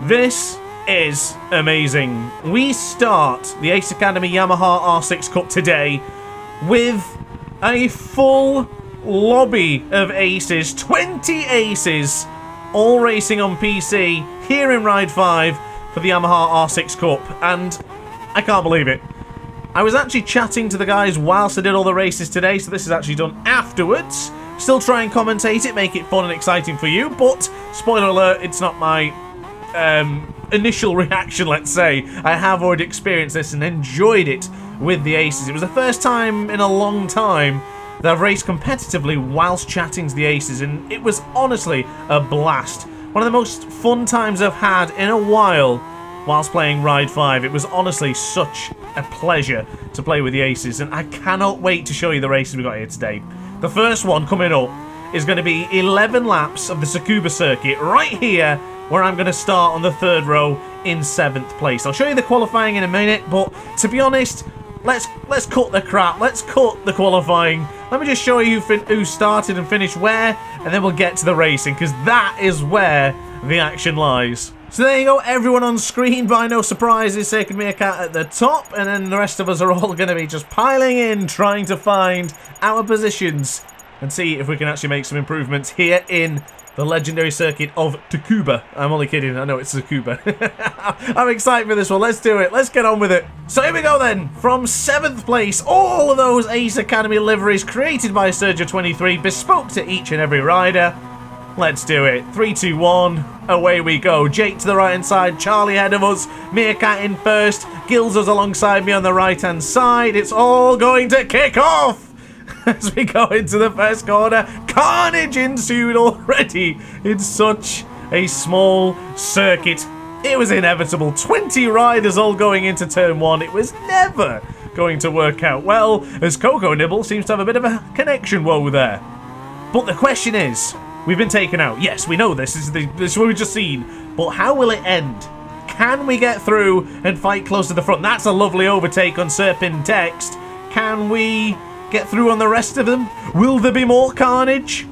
This is amazing. We start the Ace Academy Yamaha R6 Cup today with a full lobby of aces, 20 aces, all racing on PC here in Ride 5 for the Yamaha R6 Cup, and I can't believe it. I was actually chatting to the guys whilst I did all the races today, so this is actually done afterwards. Still try and commentate it, make it fun and exciting for you, but spoiler alert, it's not my initial reaction, let's say. I have already experienced this and enjoyed it with the aces. It was the first time in a long time that I've raced competitively whilst chatting to the aces, and it was honestly a blast. One of the most fun times I've had in a while whilst playing Ride 5. It was honestly such a pleasure to play with the aces, and I cannot wait to show you the races we got here today. The first one coming up is going to be 11 laps of the Tsukuba circuit right here, where I'm going to start on the third row in 7th place. I'll show you the qualifying in a minute, but to be honest, let's cut the crap. Let's cut the qualifying. Let me just show you who started and finished where, and then we'll get to the racing, because that is where the action lies. So there you go, everyone on screen, by no surprises, taking me a cat at the top, and then the rest of us are all going to be just piling in, trying to find our positions and see if we can actually make some improvements here in the legendary circuit of Tsukuba. I'm only kidding, I know it's Tsukuba. I'm excited for this one, let's do it, let's get on with it. So here we go then, from 7th place, all of those Ace Academy liveries created by Sergio23, bespoke to each and every rider. Let's do it. 3, 2, 1. Away we go. Jake to the right hand side. Chxrlie ahead of us. Meerkat in first. Gillzo's alongside me on the right hand side. It's all going to kick off as we go into the first corner. Carnage ensued already in such a small circuit. It was inevitable. 20 riders all going into turn 1. It was never going to work out well, as Coco Nibble seems to have a bit of a connection woe there. But the question is, we've been taken out. Yes, we know this. This is what we've just seen. But how will it end? Can we get through and fight close to the front? That's a lovely overtake on Cerpin text. Can we get through on the rest of them? Will there be more carnage?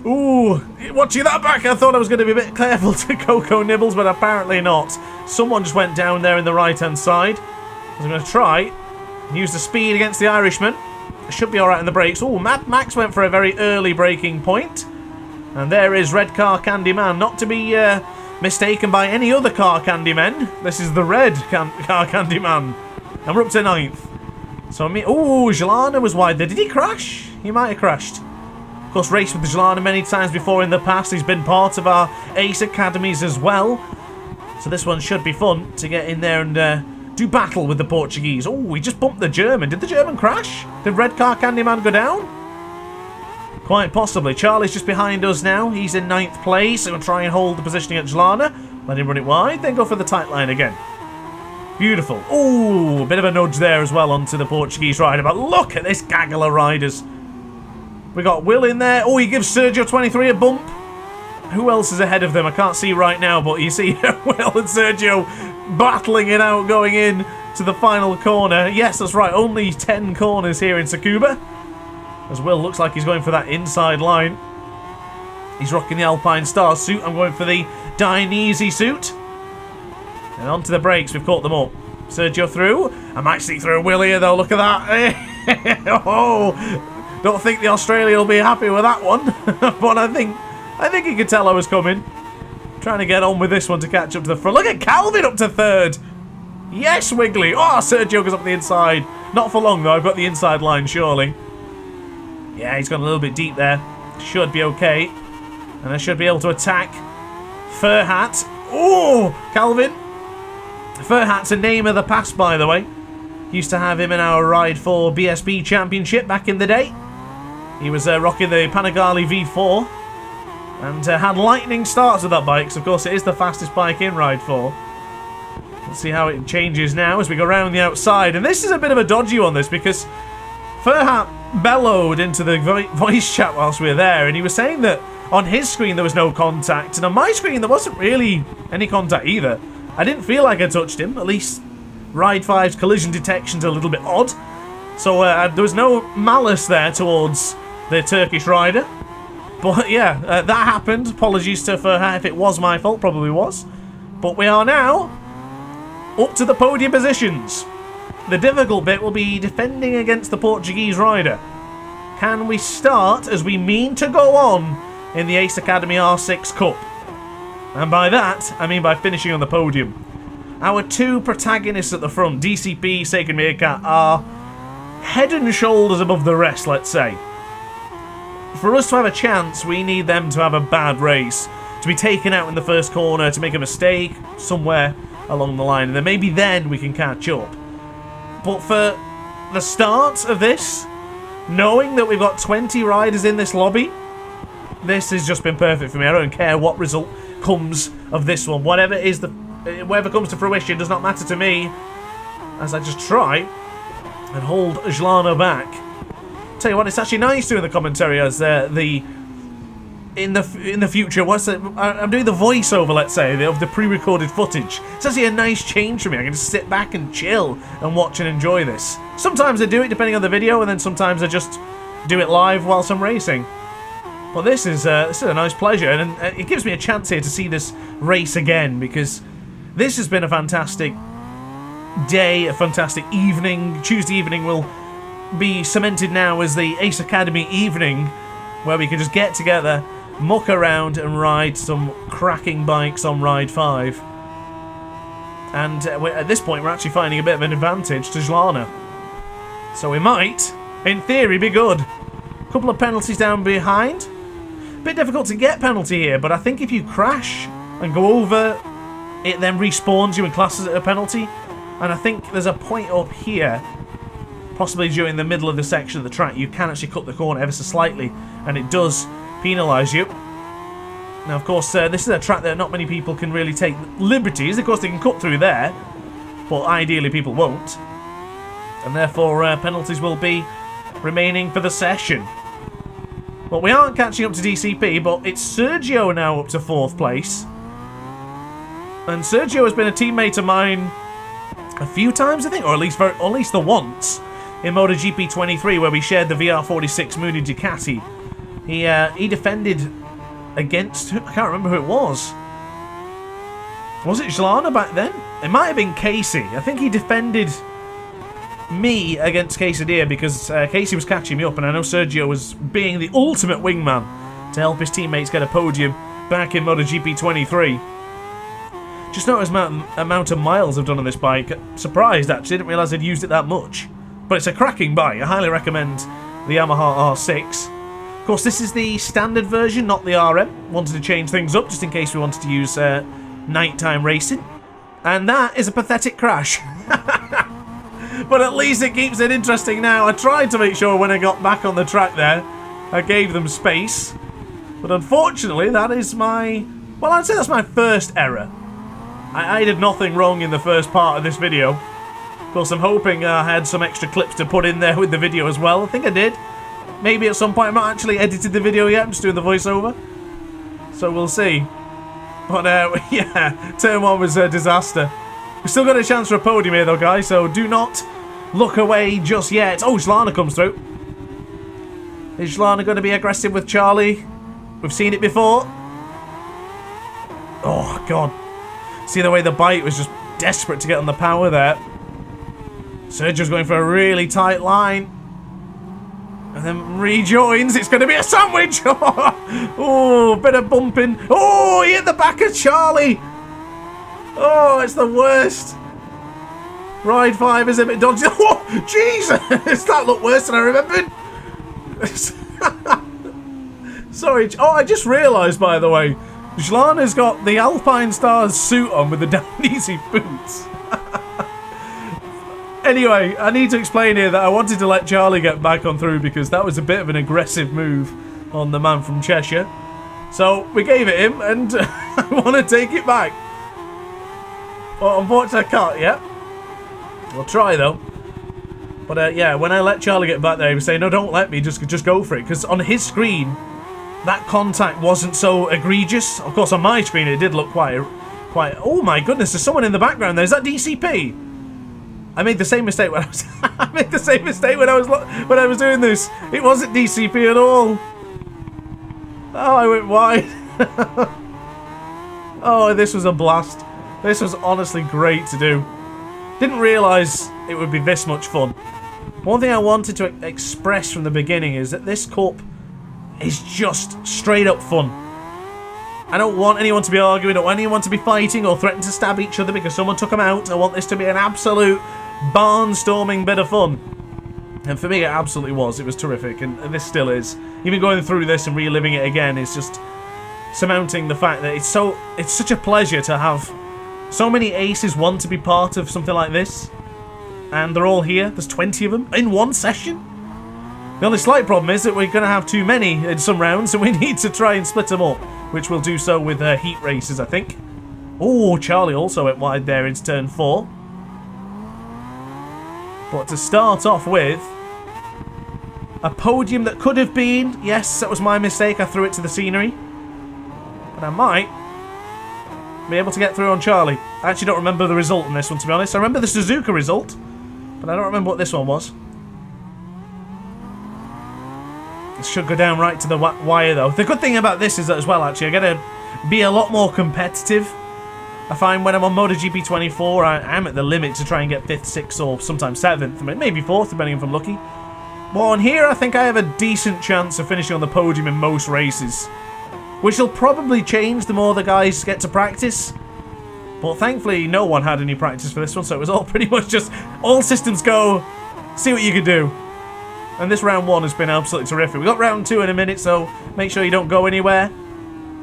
Ooh, watching that back, I thought I was going to be a bit careful to Coco Nibbles, but apparently not. Someone just went down there in the right-hand side. I'm going to try and use the speed against the Irishman. Should be alright in the brakes. Ooh, Mad Max went for a very early braking point. And there is Red Car Candyman, not to be mistaken by any other Car Candyman. This is the Red Car Candyman. And we're up to 9th. So, ooh, Chxrlie was wide there. Did he crash? He might have crashed. Of course, raced with Chxrlie many times before in the past. He's been part of our Ace Academies as well. So this one should be fun to get in there and do battle with the Portuguese. Oh, we just bumped the German. Did the German crash? Did Red Car Candyman go down? Quite possibly. Chxrlie's just behind us now. He's in 9th place. So we'll try and hold the positioning at Chxrlie. Let him run it wide, then go for the tight line again. Beautiful. Ooh, a bit of a nudge there as well onto the Portuguese rider. But look at this gaggle of riders. We got Will in there. Oh, he gives Sergio23 a bump. Who else is ahead of them? I can't see right now, but you see Will and Sergio battling it out going in to the final corner. Yes, that's right. Only 10 corners here in Tsukuba. As Will looks like he's going for that inside line. He's rocking the Alpine Star suit. I'm going for the Dainese suit. And onto the brakes. We've caught them up. Sergio through. I might see through Will here though. Look at that. Oh, don't think the Australian will be happy with that one. But I think he could tell I was coming. Trying to get on with this one to catch up to the front. Look at Calvin up to 3rd. Yes, Wiggly. Oh, Sergio goes up the inside. Not for long though. I've got the inside line surely. Yeah, he's gone a little bit deep there. Should be okay. And I should be able to attack Fur Hat. Oh, Calvin. Fur Hat's a name of the past, by the way. Used to have him in our Ride 4 BSB Championship back in the day. He was rocking the Panigale V4. And had lightning starts with that bike. So, of course, it is the fastest bike in Ride 4. Let's see how it changes now as we go around the outside. And this is a bit of a dodgy one, this, because Fur Hat bellowed into the voice chat whilst we were there, and he was saying that on his screen there was no contact, and on my screen there wasn't really any contact either. I didn't feel like I touched him. At least Ride 5's collision detection's a little bit odd. So there was no malice there towards the Turkish rider. But yeah, that happened. Apologies to Fur Hat if it was my fault. Probably was. But we are now up to the podium positions. The difficult bit will be defending against the Portuguese rider. Can we start as we mean to go on in the Ace Academy R6 Cup? And by that, I mean by finishing on the podium. Our two protagonists at the front, DCP, Sacred Meerkat, are head and shoulders above the rest, let's say. For us to have a chance, we need them to have a bad race, to be taken out in the first corner, to make a mistake somewhere along the line, and then maybe then we can catch up. But for the start of this, knowing that we've got 20 riders in this lobby, this has just been perfect for me. I don't care what result comes of this one. Whatever comes to fruition does not matter to me, as I just try and hold Chxrlie back. Tell you what, it's actually nice doing the commentary as in the future. I'm doing the voiceover, let's say, of the pre-recorded footage. It's actually a nice change for me. I can just sit back and chill and watch and enjoy this. Sometimes I do it depending on the video, and then sometimes I just do it live whilst I'm racing. But this is a nice pleasure, and it gives me a chance here to see this race again, because this has been a fantastic day, a fantastic evening. Tuesday evening will be cemented now as the Ace Academy evening, where we can just get together, muck around and ride some cracking bikes on Ride 5. And at this point we're actually finding a bit of an advantage to Chxrlie. So we might, in theory, be good. A couple of penalties down behind. Bit difficult to get penalty here, but I think if you crash and go over, it then respawns you and classes it a penalty. And I think there's a point up here, possibly during the middle of the section of the track, you can actually cut the corner ever so slightly, and it does penalise you. Now, of course, this is a track that not many people can really take liberties. Of course, they can cut through there, but ideally people won't. And therefore, penalties will be remaining for the session. Well, we aren't catching up to DCP, but it's Sergio now up to 4th place. And Sergio has been a teammate of mine a few times, I think, or at least the once in MotoGP 23, where we shared the VR46 Mooney Ducati. He defended against, I can't remember who it was. Was it Chxrlie back then? It might have been Casey. I think he defended me against Quesadilla because Casey was catching me up, and I know Sergio was being the ultimate wingman to help his teammates get a podium back in MotoGP 23. Just noticed the amount of miles I've done on this bike. Surprised, actually. Didn't realise I'd used it that much. But it's a cracking bike. I highly recommend the Yamaha R6. Of course, this is the standard version, not the RM. Wanted to change things up just in case we wanted to use nighttime racing. And that is a pathetic crash. But at least it keeps it interesting now. I tried to make sure when I got back on the track there, I gave them space. But unfortunately, that is my... well, I'd say that's my first error. I did nothing wrong in the first part of this video. Of course, I'm hoping I had some extra clips to put in there with the video as well. I think I did. Maybe at some point. I'm not actually edited the video yet. I'm just doing the voiceover. So we'll see. But yeah, turn 1 was a disaster. We've still got a chance for a podium here though, guys, so do not look away just yet. Oh, Chxrlie comes through. Is Chxrlie going to be aggressive with Chxrlie? We've seen it before. Oh, God. See the way the bike was just desperate to get on the power there. Sergio's going for a really tight line. And then rejoins. It's going to be a sandwich. Oh, bit of bumping. Oh, he hit the back of Chxrlie. Oh, it's the worst. Ride 5 is a bit dodgy. Oh, Jesus. That looked worse than I remembered. Sorry. Oh, I just realised, by the way, Chxrlie's got the Alpine Stars suit on with the down easy boots. Anyway, I need to explain here that I wanted to let Chxrlie get back on through because that was a bit of an aggressive move on the man from Cheshire. So we gave it him, and I want to take it back. Well, unfortunately, I can't yet. We'll try though. But yeah, when I let Chxrlie get back there, he was saying, "No, don't let me. Just go for it." Because on his screen, that contact wasn't so egregious. Of course, on my screen, it did look quite. Oh my goodness! There's someone in the background there. Is that DCP? I made the same mistake when I was. I made the same mistake when I was doing this. It wasn't DCP at all. Oh, I went wide. Oh, this was a blast. This was honestly great to do. Didn't realise it would be this much fun. One thing I wanted to express from the beginning is that this cup is just straight up fun. I don't want anyone to be arguing, I don't want anyone to be fighting or threatening to stab each other because someone took them out. I want this to be an absolute barnstorming bit of fun. And for me, it absolutely was. It was terrific, and this still is. Even going through this and reliving it again is just surmounting the fact that it's such a pleasure to have so many aces want to be part of something like this. And they're all here. There's 20 of them in one session. The only slight problem is that we're going to have too many in some rounds, so we need to try and split them up, which we'll do so with heat races, I think. Oh, Chxrlie also went wide there into turn 4. But to start off with, a podium that could have been, yes, that was my mistake, I threw it to the scenery. But I might be able to get through on Chxrlie. I actually don't remember the result in this one, to be honest. I remember the Suzuka result, but I don't remember what this one was. It should go down right to the wire, though. The good thing about this is that as well, actually, I gotta be a lot more competitive. I find when I'm on MotoGP 24, I'm at the limit to try and get 5th, 6th, or sometimes 7th, maybe 4th, depending if I'm lucky. But on here, I think I have a decent chance of finishing on the podium in most races, which will probably change the more the guys get to practice. But thankfully, no one had any practice for this one, so it was all pretty much just all systems go, see what you can do. And this round 1 has been absolutely terrific. We've got round 2 in a minute, so make sure you don't go anywhere.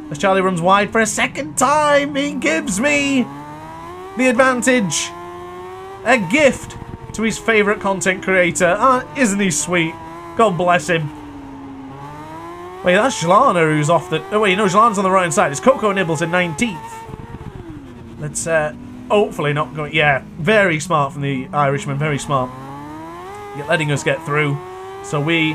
As Chxrlie runs wide for a second time, he gives me the advantage. A gift to his favourite content creator. Isn't he sweet? God bless him. Wait, that's Chxrlie who's off the... Oh, wait, no, Chxrlie's on the right side. It's Coco Nibbles in 19th. Let's hopefully not go... Yeah, very smart from the Irishman. Very smart. Letting us get through so we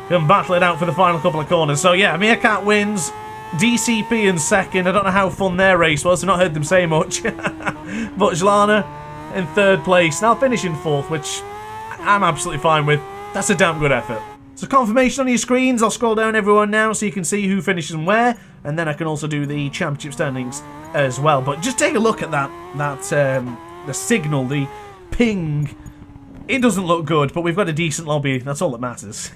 can battle it out for the final couple of corners. So, yeah, Meerkat wins. DCP in second. I don't know how fun their race was. I've not heard them say much. But Chxrlie in 3rd place. Now finish in 4th, which I'm absolutely fine with. That's a damn good effort. So confirmation on your screens. I'll scroll down everyone now so you can see who finishes and where. And then I can also do the championship standings as well. But just take a look at the signal, the ping. It doesn't look good, but we've got a decent lobby. That's all that matters.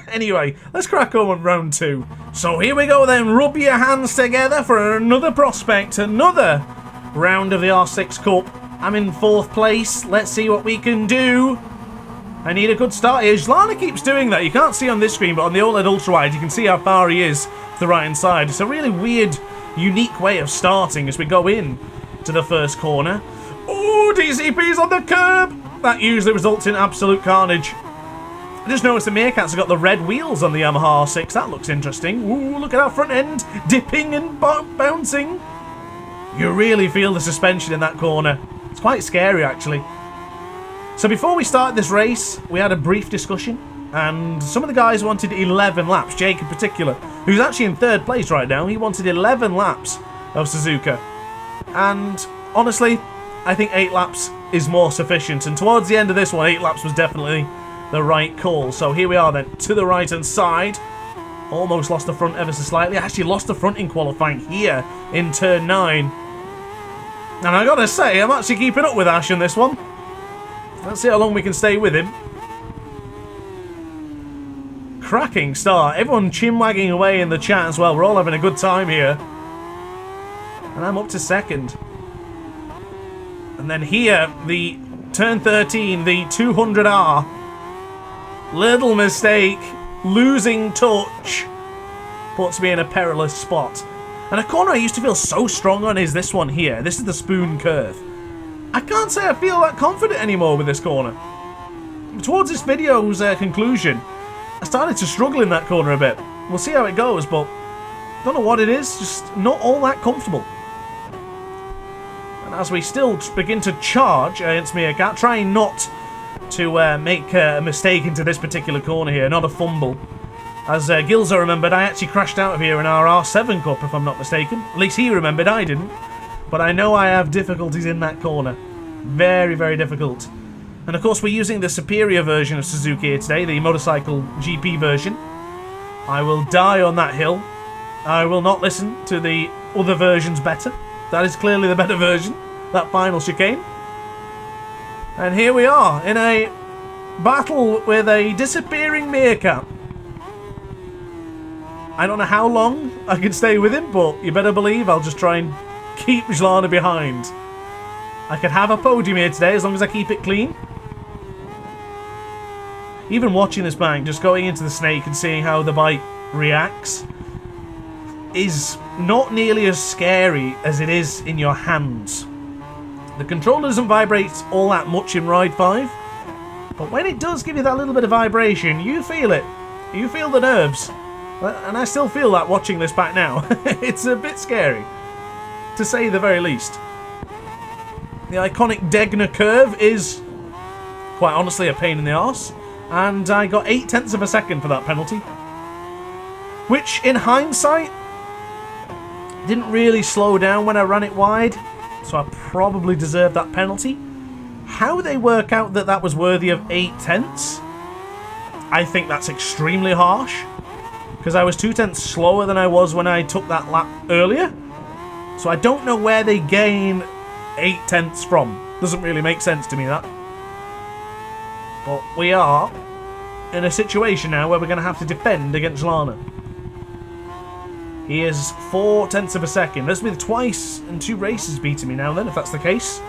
Anyway, let's crack on with round 2. So here we go then. Rub your hands together for another prospect. Another round of the R6 Cup. I'm in 4th place. Let's see what we can do. I need a good start here. Chxrlie keeps doing that. You can't see on this screen, but on the OLED ultra-wide, you can see how far he is to the right-hand side. It's a really weird, unique way of starting as we go in to the first corner. Ooh, DCP's on the curb. That usually results in absolute carnage. I just noticed the Meerkats have got the red wheels on the Yamaha R6. That looks interesting. Ooh, look at our front end. Dipping and bouncing. You really feel the suspension in that corner. It's quite scary, actually. So before we started this race, we had a brief discussion. And some of the guys wanted 11 laps. Jake in particular, who's actually in 3rd place right now. He wanted 11 laps of Suzuka. And honestly, I think 8 laps is more sufficient. And towards the end of this one, 8 laps was definitely the right call. So here we are then, to the right-hand side. Almost lost the front ever so slightly. Actually lost the front in qualifying here in turn 9. And I gotta say, I'm actually keeping up with Ash in this one. Let's see how long we can stay with him. Cracking start. Everyone chin-wagging away in the chat as well. We're all having a good time here. And I'm up to 2nd. And then here, the turn 13, the 200R. Little mistake. Losing touch. Puts me in a perilous spot. And a corner I used to feel so strong on is this one here. This is the spoon curve. I can't say I feel that confident anymore with this corner. Towards this video's conclusion, I started to struggle in that corner a bit. We'll see how it goes, but I don't know what it is. Just not all that comfortable. As we still begin to charge against Meerkat, trying not to make a mistake into this particular corner here, not a fumble. As Gillzo remembered, I actually crashed out of here in our R7 Cup, if I'm not mistaken. At least he remembered, I didn't. But I know I have difficulties in that corner. Very, very difficult. And of course, we're using the superior version of Suzuki here today, the motorcycle GP version. I will die on that hill. I will not listen to the other versions better. That is clearly the better version. That final chicane. And here we are in a battle with a disappearing meerkat. I don't know how long I can stay with him, but you better believe I'll just try and keep Chxrlie behind. I could have a podium here today as long as I keep it clean. Even watching this bank, just going into the snake and seeing how the bike reacts is not nearly as scary as it is in your hands. The controller doesn't vibrate all that much in Ride 5, but when it does give you that little bit of vibration, you feel it. You feel the nerves. And I still feel that watching this back now. It's a bit scary, to say the very least. The iconic Degner curve is, quite honestly, a pain in the arse. And I got 0.8 of a second for that penalty. Which, in hindsight, didn't really slow down when I ran it wide. So I probably deserved that penalty. How they work out that that was worthy of 0.8, I think that's extremely harsh. Because I was 0.2 slower than I was when I took that lap earlier. So I don't know where they gain 0.8 from. Doesn't really make sense to me, that. But we are in a situation now where we're going to have to defend against Chxrlie. He is 0.4 of a second. That's been twice in 2 races beating me now then, if that's the case.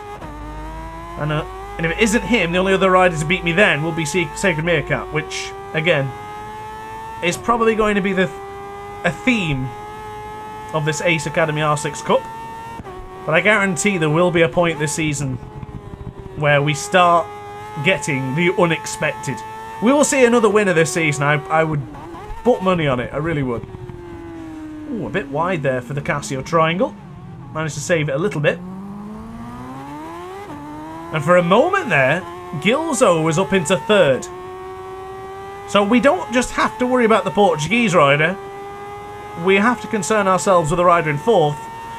And if it isn't him, the only other rider to beat me then will be Sacred Meerkat, which, again, is probably going to be a theme of this Ace Academy R6 Cup. But I guarantee there will be a point this season where we start getting the unexpected. We will see another winner this season. I would put money on it. I really would. Ooh, a bit wide there for the Casio triangle. Managed to save it a little bit. And for a moment there, Gillzo was up into 3rd. So we don't just have to worry about the Portuguese rider. We have to concern ourselves with the rider in 4th,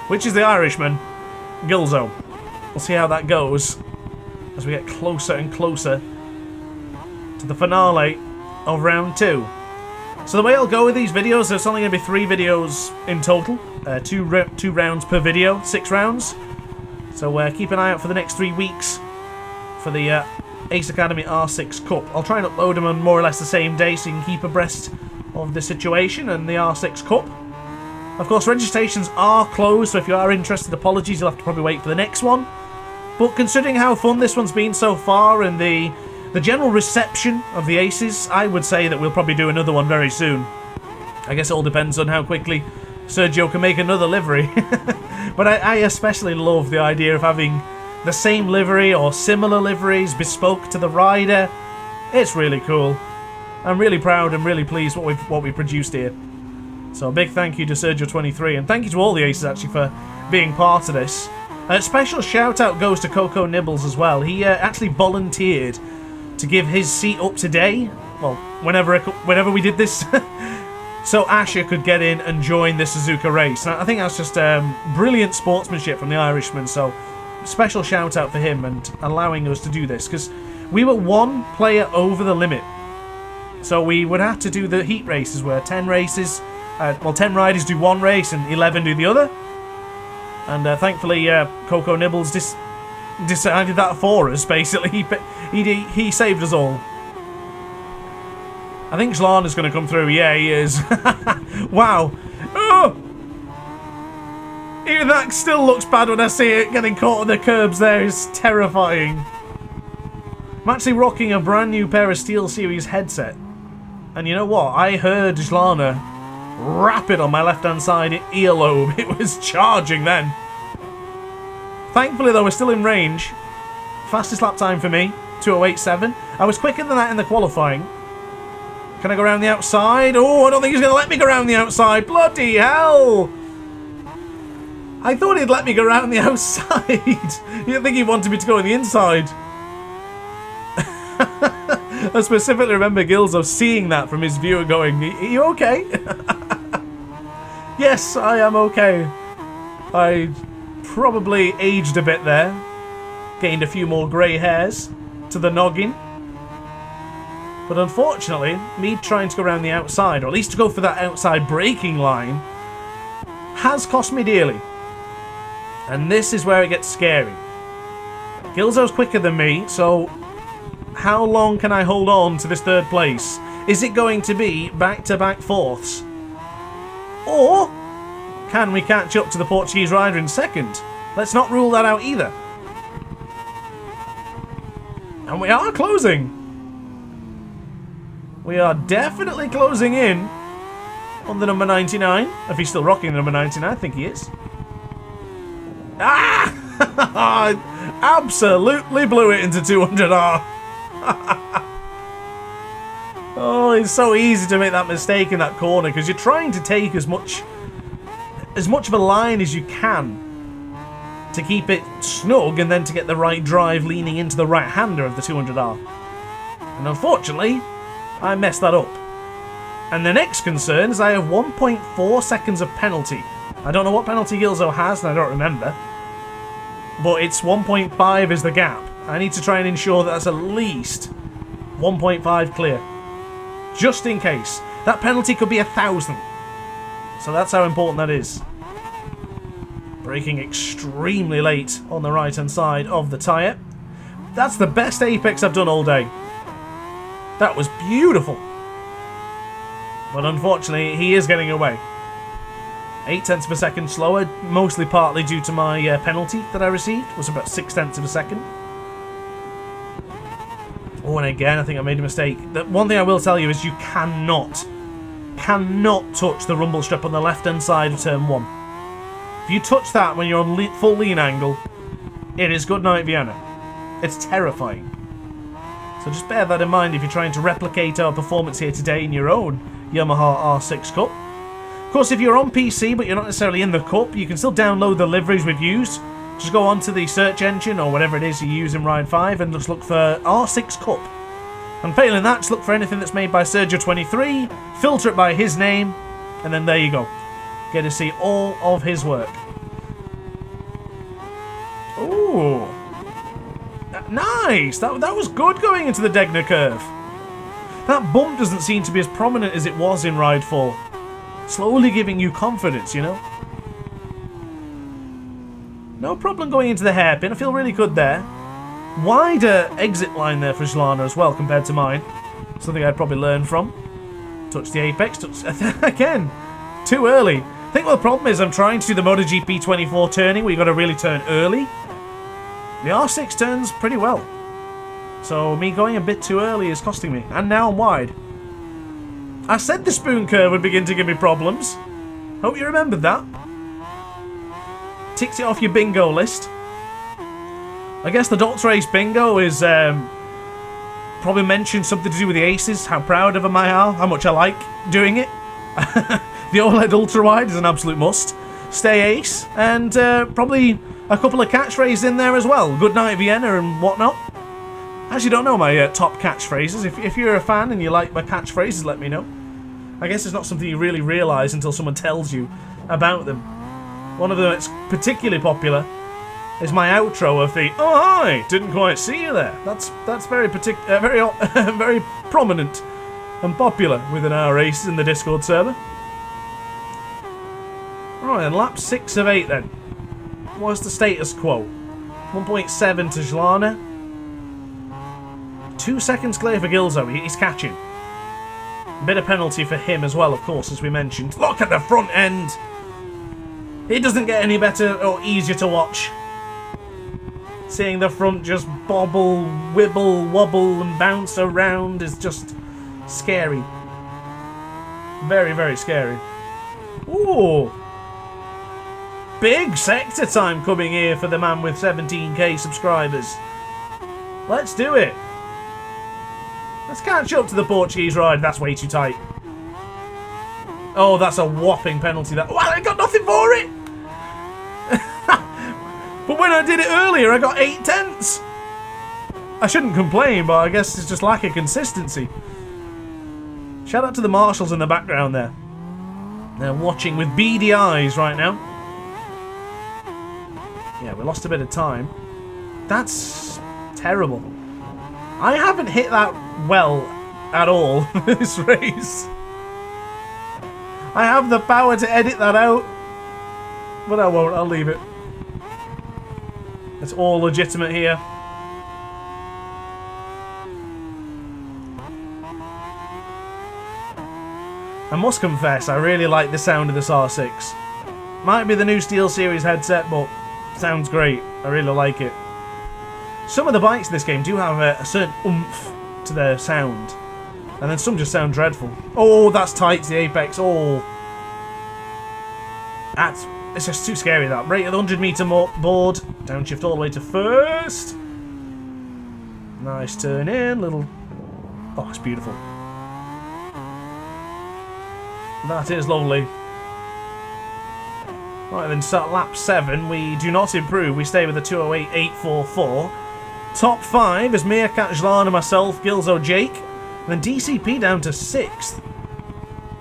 which is the Irishman, Gillzo. We'll see how that goes as we get closer and closer to the finale of round 2. So the way I'll go with these videos, there's only going to be 3 videos in total. 2 rounds per video, 6 rounds. So keep an eye out for the next 3 weeks for the Ace Academy R6 Cup. I'll try and upload them on more or less the same day so you can keep abreast of the situation and the R6 Cup. Of course, registrations are closed, so if you are interested, apologies, you'll have to probably wait for the next one. But considering how fun this one's been so far and the general reception of the Aces, I would say that we'll probably do another one very soon. I guess it all depends on how quickly Sergio can make another livery. But I especially love the idea of having the same livery or similar liveries bespoke to the rider. It's really cool. I'm really proud and really pleased what we've produced here. So a big thank you to Sergio23, and thank you to all the Aces actually for being part of this. A special shout out goes to Coco Nibbles as well. He actually volunteered to give his seat up today, well, whenever we did this, so Asher could get in and join the Suzuka race. And I think that's just brilliant sportsmanship from the Irishman, so special shout out for him and allowing us to do this, because we were 1 player over the limit. So we would have to do the heat races where 10 races, 10 riders do 1 race and 11 do the other. And thankfully Coco Nibbles decided that for us, basically. He saved us all. I think Chxrlie is going to come through. Yeah, he is. Wow. Oh! Even that still looks bad when I see it getting caught on the curbs there. It's terrifying. I'm actually rocking a brand new pair of SteelSeries headset. And you know what? I heard Chxrlie rapid on my left-hand side earlobe. It was charging then. Thankfully, though, we're still in range. Fastest lap time for me, 2:08.7. I was quicker than that in the qualifying. Can I go around the outside? Oh, I don't think he's going to let me go around the outside. Bloody hell! I thought he'd let me go around the outside. You didn't think he wanted me to go on the inside. I specifically remember Gillzo seeing that from his view and going, "Are you okay?" Yes, I am okay. I probably aged a bit there. Gained a few more grey hairs to the noggin. But unfortunately, me trying to go around the outside, or at least to go for that outside braking line, has cost me dearly. And this is where it gets scary. Gillzo's quicker than me, so how long can I hold on to this third place? Is it going to be back-to-back fourths? Or can we catch up to the Portuguese rider in second? Let's not rule that out either. And we are closing. We are definitely closing in on the number 99. If he's still rocking the number 99, I think he is. Ah! Absolutely blew it into 200R. Oh, it's so easy to make that mistake in that corner because you're trying to take as much of a line as you can to keep it snug and then to get the right drive leaning into the right-hander of the 200R. And unfortunately, I messed that up. And the next concern is I have 1.4 seconds of penalty. I don't know what penalty Gillzo has, and I don't remember. But it's 1.5 is the gap. I need to try and ensure that that's at least 1.5 clear. Just in case. That penalty could be 1,000. So that's how important that is. Braking extremely late on the right-hand side of the tyre. That's the best apex I've done all day. That was beautiful. But unfortunately, he is getting away. 0.8 of a second slower, mostly partly due to my penalty that I received. It was about 0.6 of a second. Oh, and again, I think I made a mistake. The one thing I will tell you is you cannot touch the rumble strip on the left-hand side of turn 1. If you touch that when you're on full lean angle, it is good night Vienna. It's terrifying. So just bear that in mind if you're trying to replicate our performance here today in your own Yamaha R6 Cup. Of course, if you're on PC but you're not necessarily in the Cup, you can still download the liveries we've used. Just go onto the search engine or whatever it is you use in Ride 5 and just look for R6 Cup. And failing that, just look for anything that's made by Sergio23, filter it by his name, and then there you go. Get to see all of his work. Ooh. Nice! That was good going into the Degner curve. That bump doesn't seem to be as prominent as it was in Ride 4. Slowly giving you confidence, you know? No problem going into the hairpin. I feel really good there. Wider exit line there for Chxrlie as well compared to mine. Something I'd probably learn from. Touch the apex. Again, too early. I think what the problem is I'm trying to do the MotoGP 24 turning where you've got to really turn early. The R6 turns pretty well. So me going a bit too early is costing me. And now I'm wide. I said the spoon curve would begin to give me problems. Hope you remembered that. Ticked it off your bingo list. I guess the DrAce bingo is probably mentioned something to do with the aces, how proud of them I are, how much I like doing it. The OLED ultra wide is an absolute must. Stay ace, and probably a couple of catchphrases in there as well. Good night Vienna and whatnot. I actually don't know my top catchphrases. If you're a fan and you like my catchphrases, let me know. I guess it's not something you really realise until someone tells you about them. One of them that's particularly popular is my outro of the "Oh hi, didn't quite see you there." That's very very prominent and popular within our races in the Discord server. Right, and lap 6 of 8 then. What's the status quo? 1.7 to Chxrlie. 2 seconds clear for Gillzo. He's catching. Bit of penalty for him as well, of course, as we mentioned. Look at the front end. It doesn't get any better or easier to watch. Seeing the front just bobble, wibble, wobble and bounce around is just scary. Very, very scary. Ooh. Big sector time coming here for the man with 17k subscribers. Let's do it. Let's catch up to the Portuguese ride. That's way too tight. Oh, that's a whopping penalty. Well, I got nothing for it. But when I did it earlier, I got 0.8. I shouldn't complain, but I guess it's just lack of consistency. Shout out to the marshals in the background there. They're watching with beady eyes right now. Yeah, we lost a bit of time. That's terrible. I haven't hit that well at all this race. I have the power to edit that out, but I won't. I'll leave it. It's all legitimate here. I must confess, I really like the sound of this R6. Might be the new SteelSeries headset, but sounds great. I really like it. Some of the bikes in this game do have a certain oomph to their sound. And then some just sound dreadful. Oh, that's tight to the apex. Oh. It's just too scary, that. Right at the 100 metre board. Downshift all the way to first. Nice turn in. Little... Oh, it's beautiful. That is lovely. Right, then start lap 7. We do not improve. We stay with the 208.844. Top 5 is Meerkat, Chxrlie and myself, Gillzo, Jake. And then DCP down to 6th.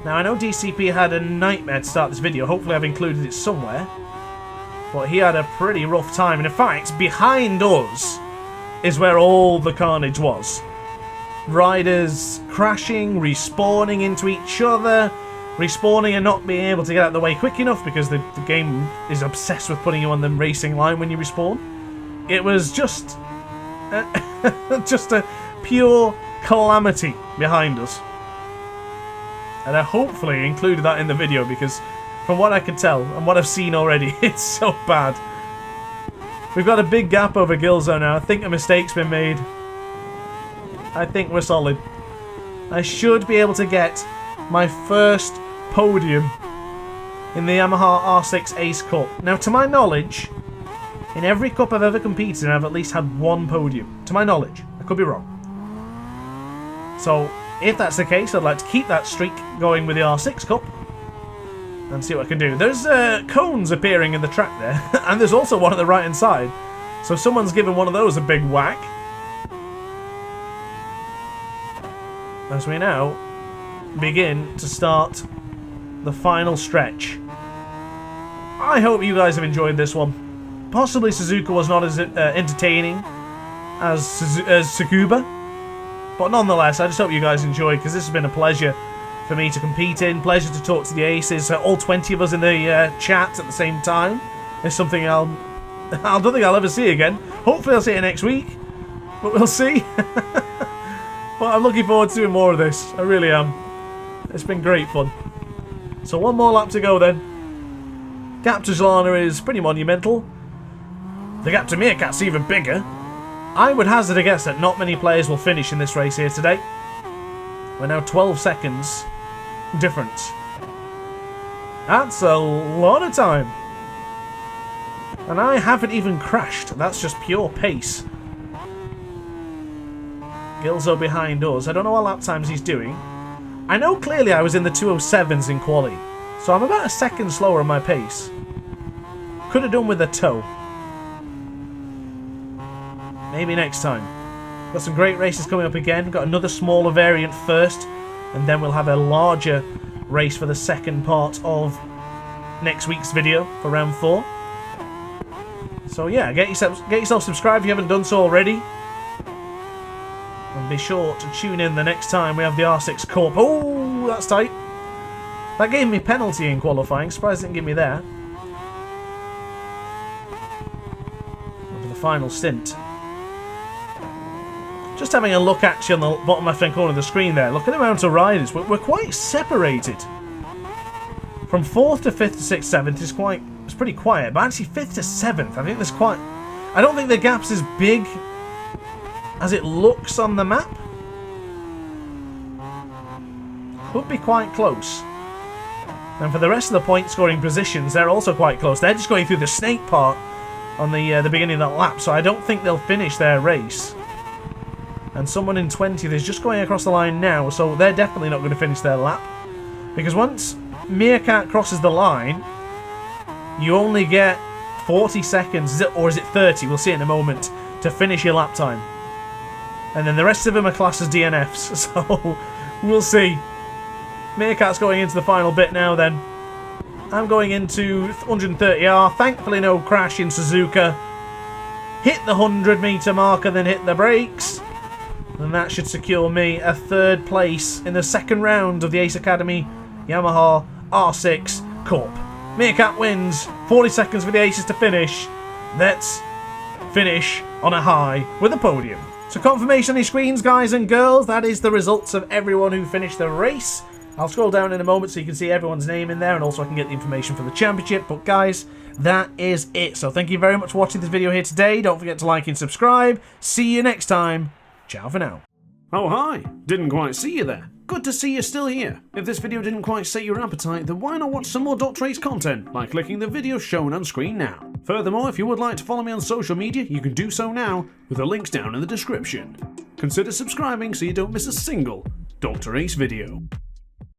Now, I know DCP had a nightmare to start this video. Hopefully I've included it somewhere. But he had a pretty rough time. And in fact, behind us is where all the carnage was. Riders crashing, respawning into each other, respawning and not being able to get out of the way quick enough because the game is obsessed with putting you on the racing line when you respawn. It was just a pure calamity behind us. And I hopefully included that in the video because from what I can tell and what I've seen already, it's so bad. We've got a big gap over Gillzo now. I think a mistake's been made. I think we're solid. I should be able to get my first podium in the Yamaha R6 Ace Cup. Now, to my knowledge, in every cup I've ever competed in, I've at least had one podium. To my knowledge. I could be wrong. So, if that's the case, I'd like to keep that streak going with the R6 Cup and see what I can do. There's cones appearing in the track there, and there's also one on the right-hand side. So someone's given one of those a big whack. As we now begin to start the final stretch. I hope you guys have enjoyed this one. Possibly Suzuka was not as entertaining as Tsukuba. But nonetheless, I just hope you guys enjoyed because this has been a pleasure for me to compete in. Pleasure to talk to the aces. All 20 of us in the chat at the same time. It's something I don't think I'll ever see again. Hopefully I'll see it next week. But we'll see. But I'm looking forward to doing more of this. I really am. It's been great fun. So one more lap to go then. Gap to Chxrlie is pretty monumental. The gap to Meerkat's even bigger. I would hazard a guess that not many players will finish in this race here today. We're now 12 seconds difference. That's a lot of time. And I haven't even crashed. That's just pure pace. Gillzo behind us. I don't know what lap times he's doing. I know clearly I was in the 207s in quali. So I'm about a second slower on my pace. Could have done with a toe. Maybe next time. Got some great races coming up again. Got another smaller variant first. And then we'll have a larger race for the second part of next week's video for round 4. So yeah, get yourself subscribed if you haven't done so already. And be sure to tune in the next time we have the R6 Cup. Oh, that's tight. That gave me penalty in qualifying. Surprised it didn't give me there. For the final stint. Just having a look actually on the bottom left-hand corner of the screen there. Look at the amount of riders. We're quite separated. From 4th to 5th to 6th, 7th it's pretty quiet. But actually 5th to 7th, I think there's quite... I don't think the gap's as big as it looks on the map. Could be quite close. And for the rest of the point scoring positions, they're also quite close. They're just going through the snake part on the beginning of that lap, so I don't think they'll finish their race. And someone in 20th is just going across the line now, so they're definitely not going to finish their lap. Because once Meerkat crosses the line, you only get 40 seconds, or is it 30? We'll see in a moment, to finish your lap time. And then the rest of them are classed as DNFs, so we'll see. Meerkat's going into the final bit now then. I'm going into 130R. Thankfully no crash in Suzuka. Hit the 100 metre marker, then hit the brakes. And that should secure me a 3rd place in the second round of the Ace Academy Yamaha R6 Cup. Meerkat wins. 40 seconds for the Aces to finish. Let's finish on a high with a podium. So confirmation on your screens, guys and girls, that is the results of everyone who finished the race. I'll scroll down in a moment so you can see everyone's name in there, and also I can get the information for the championship. But guys, that is it. So thank you very much for watching this video here today. Don't forget to like and subscribe. See you next time. Ciao for now. Oh hi, didn't quite see you there. Good to see you still here. If this video didn't quite sate your appetite, then why not watch some more DrAce content by clicking the video shown on screen now. Furthermore, if you would like to follow me on social media, you can do so now with the links down in the description. Consider subscribing so you don't miss a single DrAce video.